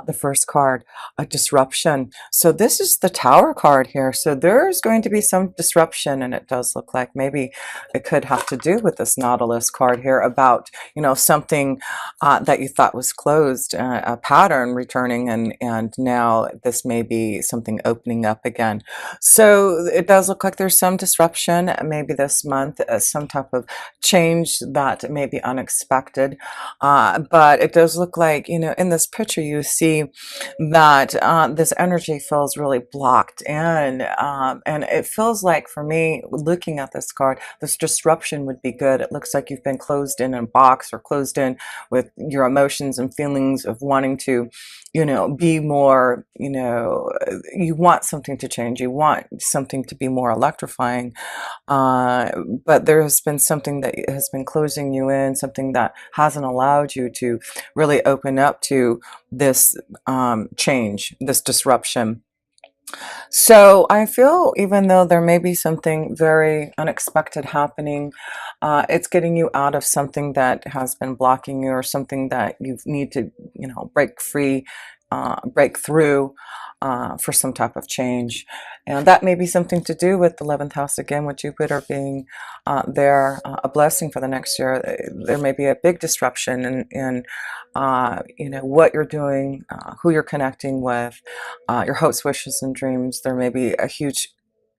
the first card, a disruption. So this is the Tower card here. So there's going to be some disruption, and it does look like maybe it could have to do with this Nautilus card here about, something that you thought was closed, a pattern returning, and now this may be something opening up again. So it does look like there's some disruption maybe this month, some type of change that may be unexpected. But it does look like, in this picture, you see that this energy feels really blocked in. And it feels like, for me, looking at this card, this disruption would be good. It looks like you've been closed in a box or closed in with your emotions and feelings of wanting to, be more, you want something to change. You want something to be more electrifying. But there has been something that has been closing you in, something that hasn't allowed you to really open up to this change, this disruption. So I feel, even though there may be something very unexpected happening, it's getting you out of something that has been blocking you, or something that you need to, break free, break through, for some type of change. And that may be something to do with the 11th house again, with Jupiter being there, a blessing for the next year. There may be a big disruption in what you're doing, who you're connecting with, your hopes, wishes, and dreams. There may be a huge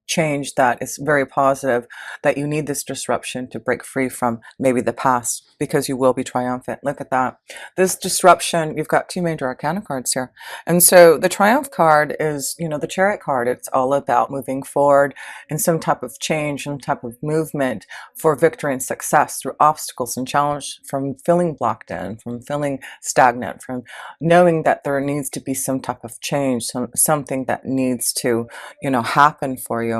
change that is very positive, that you need this disruption to break free from maybe the past, because you will be triumphant. Look at that. This disruption, you've got two major arcana cards here. And so the Triumph card is, the Chariot card. It's all about moving forward in some type of change, some type of movement for victory and success through obstacles and challenge, from feeling blocked in, from feeling stagnant, from knowing that there needs to be some type of change, something that needs to, happen for you.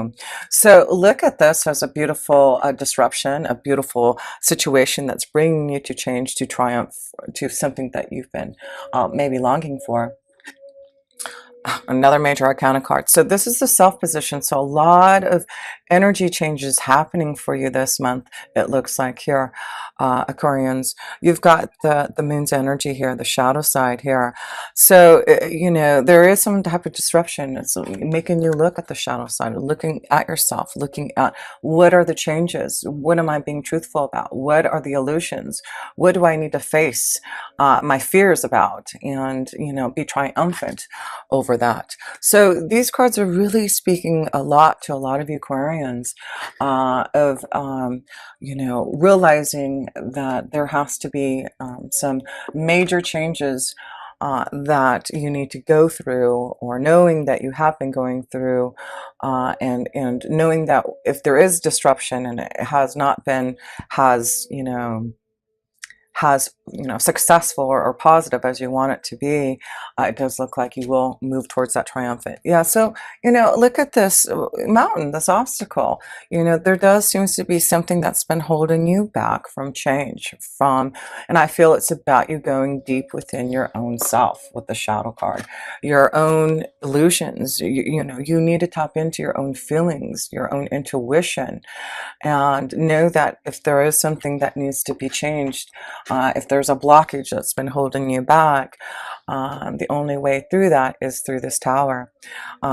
So look at this as a beautiful disruption, a beautiful situation that's bringing you to change, to triumph, to something that you've been maybe longing for. Another major arcana card. So this is the self position. So a lot of energy changes happening for you this month, it looks like here, Aquarians. You've got the moon's energy here, the shadow side here. So, there is some type of disruption. It's making you look at the shadow side, looking at yourself, looking at what are the changes? What am I being truthful about? What are the illusions? What do I need to face my fears about, and, be triumphant over that. So these cards are really speaking a lot to a lot of Aquarians, of realizing that there has to be some major changes that you need to go through, or knowing that you have been going through, and knowing that if there is disruption, and it has not been successful or positive as you want it to be, it does look like you will move towards that triumphant. Yeah, so, look at this mountain, this obstacle. There does seems to be something that's been holding you back from change, and I feel it's about you going deep within your own self with the shadow card, your own illusions. You need to tap into your own feelings, your own intuition, and know that if there is something that needs to be changed, if there's a blockage that's been holding you back, the only way through that is through this Tower,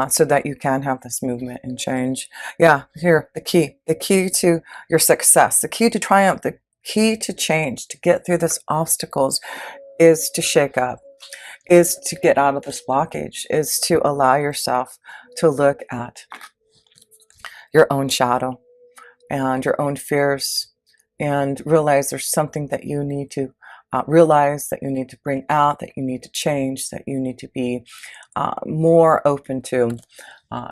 so that you can have this movement and change. Yeah, here, the key to your success, the key to triumph, the key to change, to get through this obstacles, is to shake up, is to get out of this blockage, is to allow yourself to look at your own shadow and your own fears, and realize there's something that you need to realize, that you need to bring out, that you need to change, that you need to be more open to.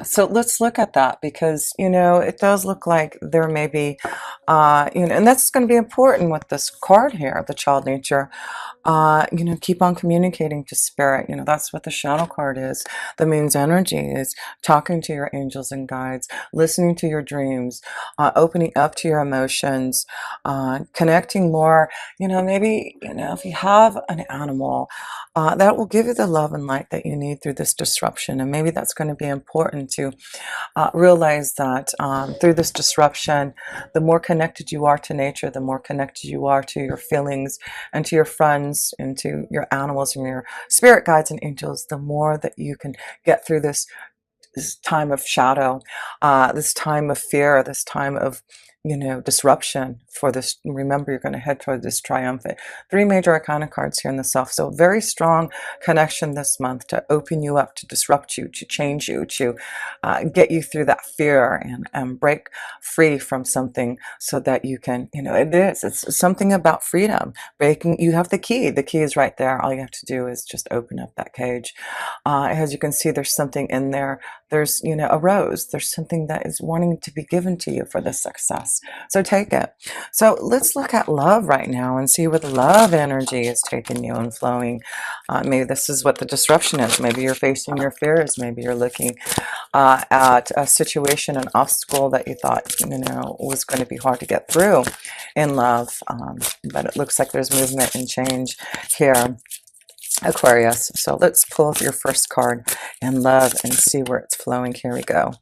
So let's look at that, because, it does look like there may be, and that's going to be important with this card here, the child nature. Keep on communicating to spirit. That's what the shadow card is. The moon's energy is talking to your angels and guides, listening to your dreams, opening up to your emotions, connecting more. Maybe, if you have an animal, that will give you the love and light that you need through this disruption. And maybe that's going to be important to realize that through this disruption, the more connected you are to nature, the more connected you are to your feelings and to your friends and to your animals and your spirit guides and angels, the more that you can get through this time of shadow, this time of fear, this time of, disruption for this. Remember, you're going to head toward this triumphant. Three major arcana cards here in the self. So very strong connection this month to open you up, to disrupt you, to change you, to get you through that fear and break free from something so that you can, it's something about freedom. Breaking, you have the key. The key is right there. All you have to do is just open up that cage. As you can see, there's something in there. There's, a rose. There's something that is wanting to be given to you for this success. So take it. So let's look at love right now and see where the love energy is taking you and flowing. Maybe this is what the disruption is. Maybe you're facing your fears. Maybe you're looking at a situation, an obstacle that you thought, was going to be hard to get through in love. But it looks like there's movement and change here, Aquarius. So let's pull your first card in love and see where it's flowing. Here we go.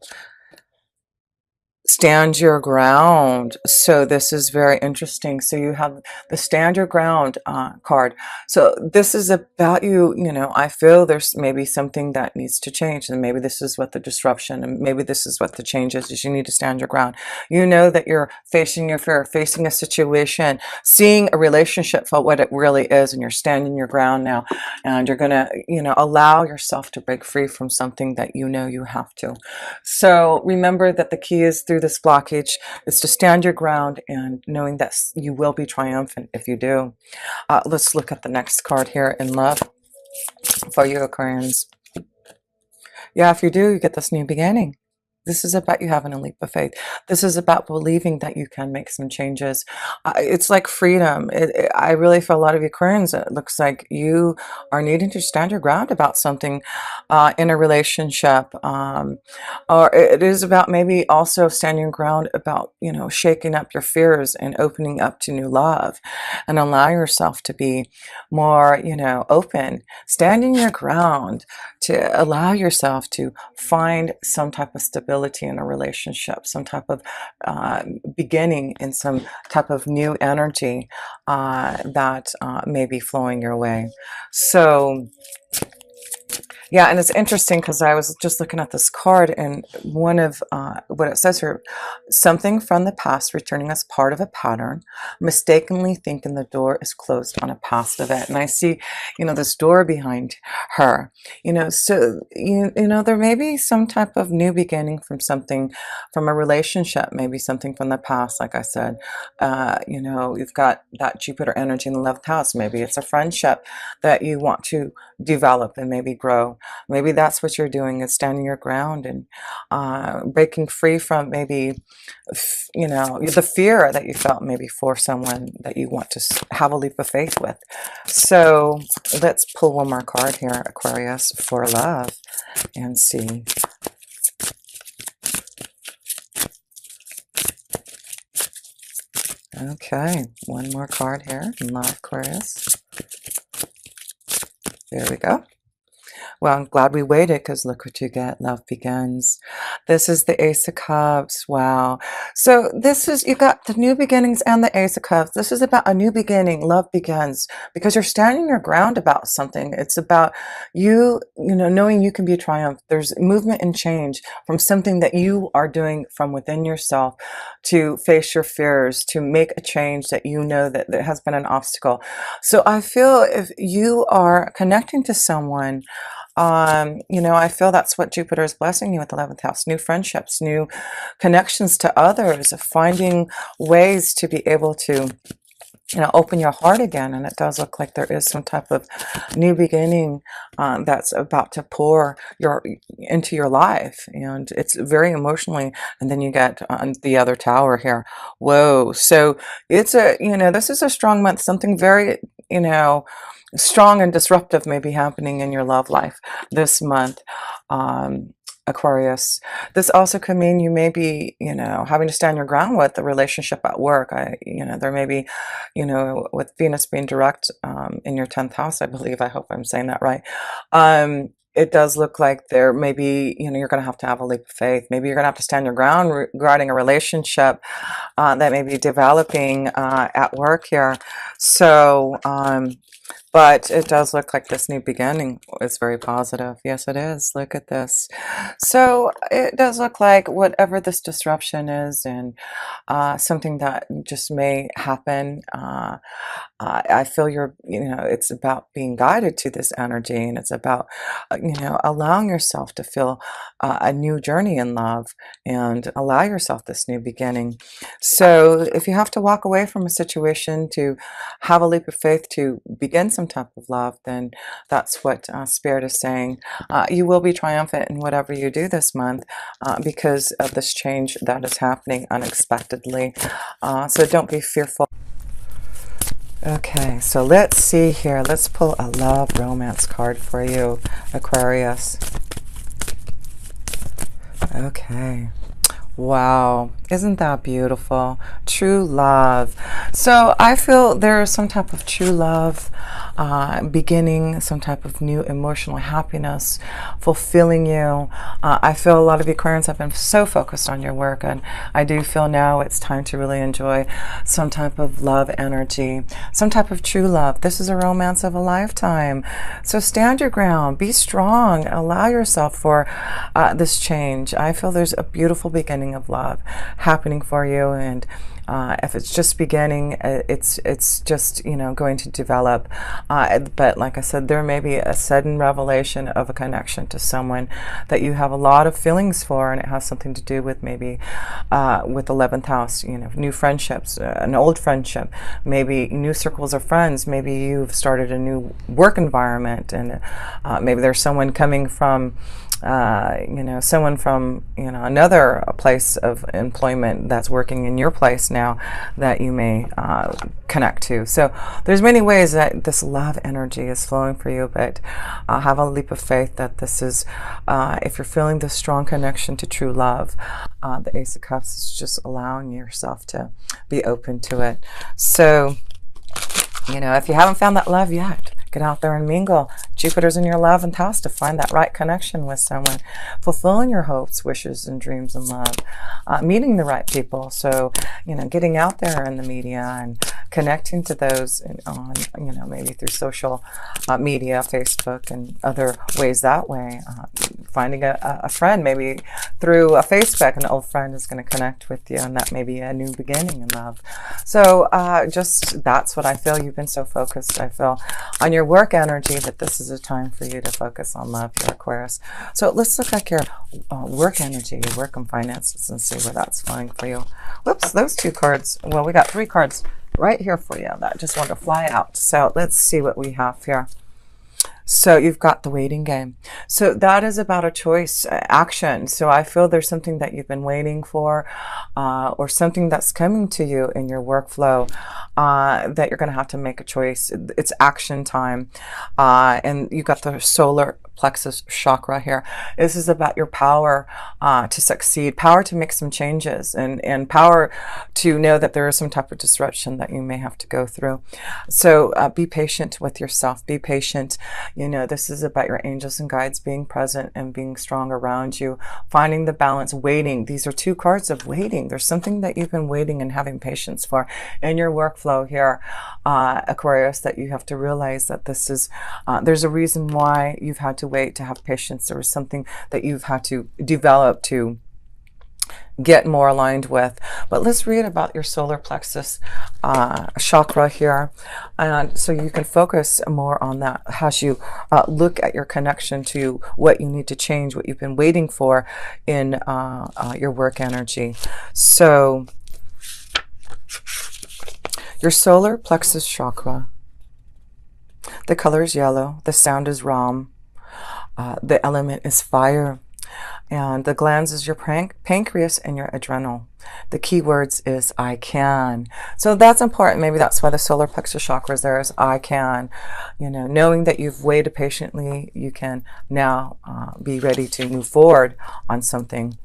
Stand your ground. So this is very interesting. So you have the stand your ground card. So this is about you, I feel there's maybe something that needs to change, and maybe this is what the disruption, and maybe this is what the change is you need to stand your ground. You know that you're facing your fear, facing a situation, seeing a relationship for what it really is, and you're standing your ground now, and you're gonna, allow yourself to break free from something that you have to. So remember that the key is through this blockage is to stand your ground and knowing that you will be triumphant if you do. Let's look at the next card here in love for you, Aquarians. Yeah, if you do, you get this new beginning. This is about you having a leap of faith. This is about believing that you can make some changes. It's like freedom. I really, for a lot of Aquarians, it looks like you are needing to stand your ground about something in a relationship. Or it is about maybe also standing your ground about, shaking up your fears and opening up to new love and allow yourself to be more, open. Standing your ground to allow yourself to find some type of stability in a relationship, some type of beginning in some type of new energy that may be flowing your way. So yeah, and it's interesting because I was just looking at this card, and one of what it says here, something from the past returning as part of a pattern, mistakenly thinking the door is closed on a past event. And I see, this door behind her, so, there may be some type of new beginning from something, from a relationship, maybe something from the past. Like I said, you've got that Jupiter energy in the 11th house. Maybe it's a friendship that you want to develop and maybe grow. Maybe that's what you're doing, is standing your ground and breaking free from maybe, the fear that you felt maybe for someone that you want to have a leap of faith with. So let's pull one more card here, Aquarius, for love and see. Okay, one more card here in love, Aquarius. There we go. Well, I'm glad we waited, because look what you get. Love begins. This is the Ace of Cups. Wow. So this is, you got the new beginnings and the Ace of Cups. This is about a new beginning. Love begins because you're standing your ground about something. It's about you, knowing you can be triumphed. There's movement and change from something that you are doing from within yourself to face your fears, to make a change that that there has been an obstacle. So I feel if you are connecting to someone, I feel that's what Jupiter is blessing you with, 11th house, new friendships, new connections to others, finding ways to be able to, open your heart again. And it does look like there is some type of new beginning that's about to pour into your life. And it's very emotionally. And then you get the other tower here. Whoa. So it's this is a strong month, something very, strong and disruptive may be happening in your love life this month. Aquarius. This also could mean you may be, you know, having to stand your ground with the relationship at work. You know, there may be, you know, with Venus being direct in your 10th house, I believe. I hope I'm saying that right. It does look like there may be, you know, you're going to have a leap of faith. Maybe you're going to have to stand your ground regarding a relationship that may be developing at work here. So, but it does look like this new beginning is very positive. Yes, it is. Look at this. So it does look like whatever this disruption is, and something that just may happen. I feel you know, it's about being guided to this energy, and it's about, you know, allowing yourself to feel a new journey in love and allow yourself this new beginning. So if you have to walk away from a situation to have a leap of faith to begin some type of love, then that's what Spirit is saying. You will be triumphant in whatever you do this month because of this change that is happening unexpectedly. So don't be fearful. Okay, so let's see here. Let's pull a love romance card for you, Aquarius. Okay. Wow, isn't that beautiful? True love. So I feel there is some type of true love beginning, some type of new emotional happiness fulfilling you. I feel a lot of Aquarians have been so focused on your work, and I do feel now it's time to really enjoy some type of love energy, some type of true love. This is a romance of a lifetime. So stand your ground, be strong, allow yourself for this change. I feel there's a beautiful beginning of love happening for you, and if it's just beginning, it's just, you know, going to develop, but like I said, there may be a sudden revelation of a connection to someone that you have a lot of feelings for, and it has something to do with maybe with 11th house, you know, new friendships, an old friendship, maybe new circles of friends, maybe you've started a new work environment, and maybe there's someone coming from you know, someone from, you know, another place of employment that's working in your place now that you may connect to. So there's many ways that this love energy is flowing for you, but have a leap of faith that this is, if you're feeling this strong connection to true love, the Ace of Cups is just allowing yourself to be open to it. So, you know, if you haven't found that love yet, get out there and mingle. Jupiter's in your 11th house to find that right connection with someone, fulfilling your hopes, wishes, and dreams in love, meeting the right people. So, you know, getting out there in the media and connecting to those on, you know, maybe through social media, Facebook, and other ways that way. Finding a friend, maybe through a Facebook, an old friend is going to connect with you, and that may be a new beginning in love. So just that's what I feel. You've been so focused, I feel, on your work energy, that this is a time for you to focus on love, your Aquarius. So let's look at your work energy, your work and finances, and see where that's flowing for you. Whoops, those two cards. Well, we got 3 cards right here for you that just want to fly out. So let's see what we have here. So you've got the waiting game. So that is about a choice, action. So I feel there's something that you've been waiting for, or something that's coming to you in your workflow that you're going to have to make a choice. It's action time. And you got the solar plexus chakra here. This is about your power to succeed, power to make some changes, and power to know that there is some type of disruption that you may have to go through. So be patient with yourself. Be patient. You know, this is about your angels and guides being present and being strong around you, finding the balance, waiting. These are 2 cards of waiting. There's something that you've been waiting and having patience for in your workflow here, Aquarius, that you have to realize that this is, there's a reason why you've had to wait, to have patience. There was something that you've had to develop to get more aligned with. But let's read about your solar plexus chakra here, and so you can focus more on that as you look at your connection to what you need to change, what you've been waiting for in your work energy. So your solar plexus chakra, the color is yellow, the sound is ram, the element is fire. And the glands is your pancreas and your adrenal. The key words is I can. So that's important. Maybe that's why the solar plexus chakra is there, is I can. You know, knowing that you've waited patiently, you can now be ready to move forward on something.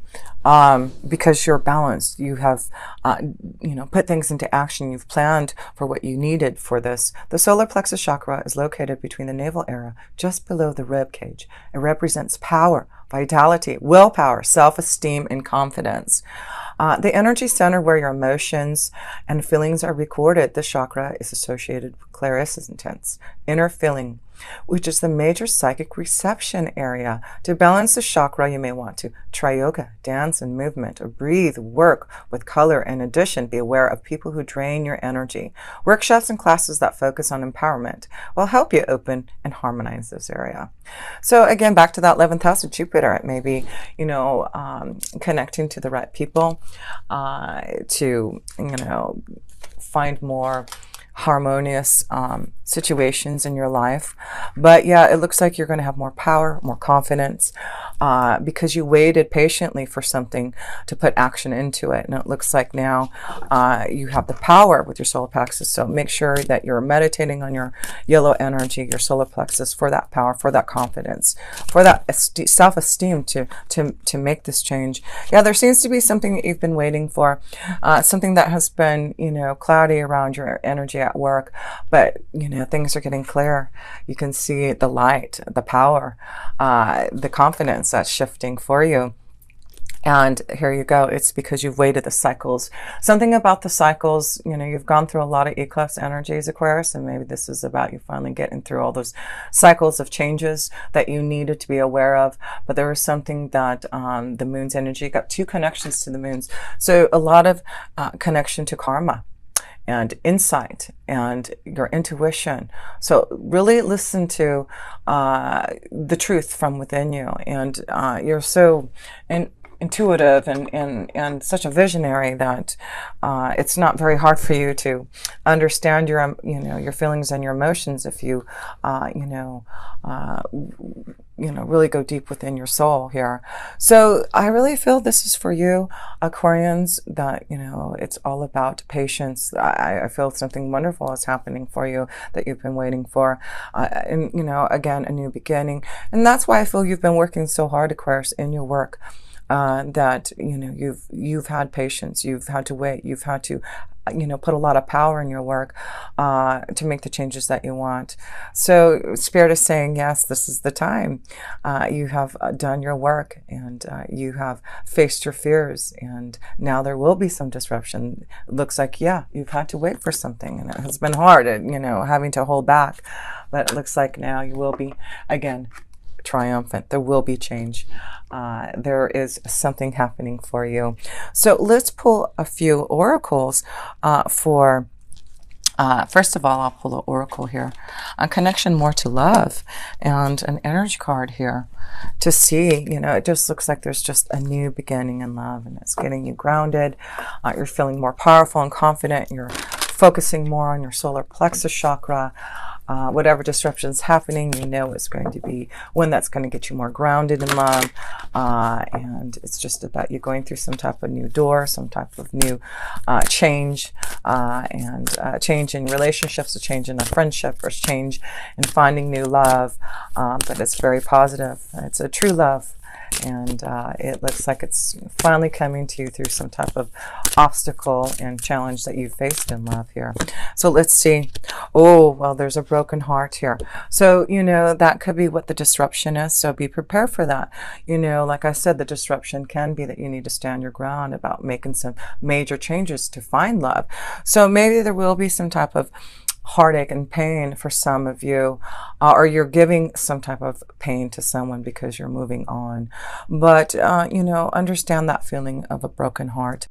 Because you're balanced, you have, put things into action. You've planned for what you needed for this. The solar plexus chakra is located between the navel area, just below the rib cage. It represents power, vitality, willpower, self-esteem, and confidence. The energy center where your emotions and feelings are recorded. The chakra is associated with clairessence, inner feeling, which is the major psychic reception area. To balance the chakra, you may want to try yoga, dance and movement, or breathe, work with color. In addition, be aware of people who drain your energy. Workshops and classes that focus on empowerment will help you open and harmonize this area. So again, back to that 11th house of Jupiter, it may be, connecting to the right people, to, find more harmonious situations in your life. But yeah, it looks like you're going to have more power, more confidence, because you waited patiently for something to put action into it. And it looks like now you have the power with your solar plexus. So make sure that you're meditating on your yellow energy, your solar plexus, for that power, for that confidence, for that self-esteem to make this change. Yeah, there seems to be something that you've been waiting for, something that has been, cloudy around your energy at work, but things are getting clear. You can see the light, the power, the confidence that's shifting for you. And here you go. It's because you've waited the cycles. Something about the cycles, you've gone through a lot of eclipse energies, Aquarius, and maybe this is about you finally getting through all those cycles of changes that you needed to be aware of. But there was something that the moon's energy, got 2 connections to the moons. So a lot of connection to karma and insight and your intuition. So really listen to the truth from within you. And you're so intuitive and such a visionary that it's not very hard for you to understand your your feelings and your emotions if you really go deep within your soul here. So I really feel this is for you, Aquarians, that it's all about patience. I feel something wonderful is happening for you that you've been waiting for, and again, a new beginning. And that's why I feel you've been working so hard, Aquarius, in your work. That you've had patience, you've had to wait, you've had to put a lot of power in your work to make the changes that you want. So Spirit is saying, yes, this is the time. You have done your work, and you have faced your fears, and now there will be some disruption. It looks like, yeah, you've had to wait for something, and it has been hard, having to hold back, but it looks like now you will be, again, triumphant. There will be change. There is something happening for you. So let's pull a few oracles for first of all, I'll pull an oracle here, a connection more to love, and an energy card here to see, it just looks like there's just a new beginning in love, and it's getting you grounded. You're feeling more powerful and confident. You're focusing more on your solar plexus chakra. Whatever disruption is happening, it's going to be one that's going to get you more grounded in love. And it's just about you going through some type of new door, some type of new change, and change in relationships, a change in a friendship, or change in finding new love. But it's very positive. It's a true love. And it looks like it's finally coming to you through some type of obstacle and challenge that you faced in love here. So let's see. Oh, well, there's a broken heart here. So, that could be what the disruption is. So be prepared for that. Like I said, the disruption can be that you need to stand your ground about making some major changes to find love. So maybe there will be some type of heartache and pain for some of you, or you're giving some type of pain to someone because you're moving on. But, understand that feeling of a broken heart.